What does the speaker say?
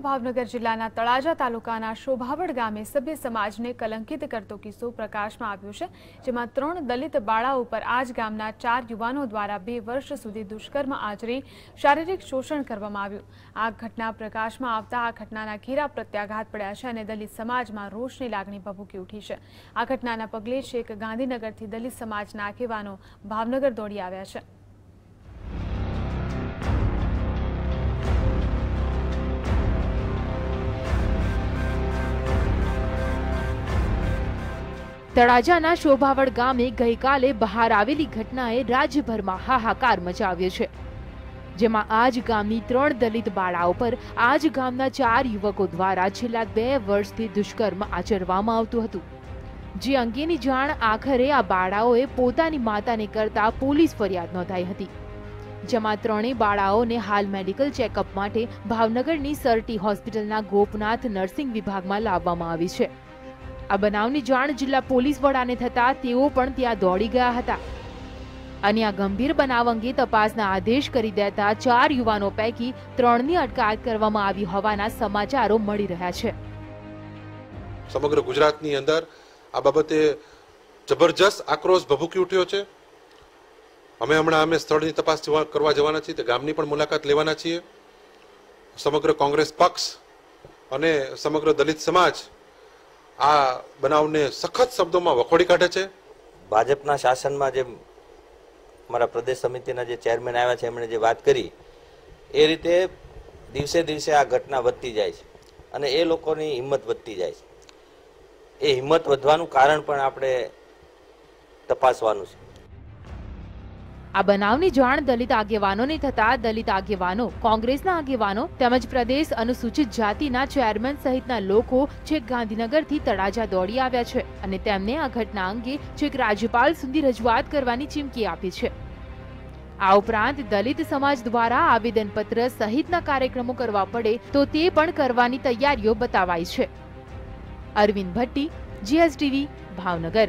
ભાવનગર જિલ્લાના તળાજા તાલુકાના શોભાવડ ગામે સભ્ય સમાજને કલંકિત કરતો કિસ્સો પ્રકાશમાં આવ્યો છે, જેમાં 3 દલિત બાળાઓ પર આજ ગામના 4 યુવાનો દ્વારા 2 વર્ષ સુધી દુષ્કર્મ આચરી શારીરિક શોષણ કરવામાં આવ્યું। આ ઘટના પ્રકાશમાં આવતા આ ઘટનાના ઘેરા પ્રત્યાઘાત પડ્યા છે અને દલિત સમાજમાં રોષની લાગણી ભભૂકી ઉઠી છે। આ ઘટનાના પગલે છેક ગાંધીનગરથી દલિત સમાજના આગેવાનો ભાવનગર દોડી આવ્યા છે। તળાજાના શોભાવડ ગામે ગઈકાલે બહાર આવેલી ઘટનાએ રાજ્યભરમાં હાહાકાર મચાવ્યો છે, જેમાં આજ ગામની 3 દલિત બાળાઓ પર આજ ગામના 4 યુવકો દ્વારા છેલ્લા 2 વર્ષથી દુષ્કર્મ આચરવામાં આવતું હતું, જે અંગેની જાણ આખરે આ બાળાઓએ પોતાની માતાને કરતા પોલીસ ફરિયાદ નોંધાઈ હતી, જેમાં 3 બાળાઓને હાલ મેડિકલ ચેકઅપ માટે ભાવનગરની સરટી હોસ્પિટલના ગોપનાથ નર્સિંગ વિભાગમાં લાવવામાં આવી છે। આ બનાવની જાણ જિલ્લા પોલીસ વડાને થતા તેઓ પણ ત્યાં દોડી ગયા હતા અને આ ગંભીર બનાવ અંગે તપાસના આદેશ કરી દેતા 4 યુવાનો પૈકી 3ની અટકાયત કરવામાં આવી હોવાના સમાચારો મળી રહ્યા છે। સમગ્ર ગુજરાતની અંદર આ બાબતે જબરજસ્ત આક્રોશ ભભૂકી ઉઠ્યો છે। અમે સ્થળની તપાસ કરવા જવાના છીએ, તે ગામની પણ મુલાકાત લેવાના છીએ। સમગ્ર કોંગ્રેસ પક્ષ અને સમગ્ર દલિત સમાજ આ બનાવને સખત શબ્દોમાં વખોડી કાઢે છે। ભાજપના શાસનમાં જે અમારા પ્રદેશ સમિતિના જે ચેરમેન આવ્યા છે એમણે જે વાત કરી એ રીતે દિવસે દિવસે આ ઘટના વધતી જાય છે અને એ લોકોની હિંમત વધતી જાય છે। એ હિંમત વધવાનું કારણ પણ આપણે તપાસવાનું છે। આ બનાવની જાણ દલિત આગેવાનોને થતા દલિત આગેવાનો, કોંગ્રેસના આગેવાનો તેમજ પ્રદેશ અનુસૂચિત જાતિના ચેરમેન સહિતના લોકો છેક ગાંધીનગરથી તળાજા દોડી આવ્યા છે અને તેમને આ ઘટના અંગે છેક રાજ્યપાલ સુધી રજૂઆત કરવાની ચીમકી આપી છે। આ ઉપરાંત દલિત સમાજ દ્વારા આવેદનપત્ર સહિતના કાર્યક્રમો કરવા પડે તો તે પણ કરવાની તૈયારીઓ બતાવાઈ છે। અરવિંદ ભટ્ટી, GSTV, ભાવનગર।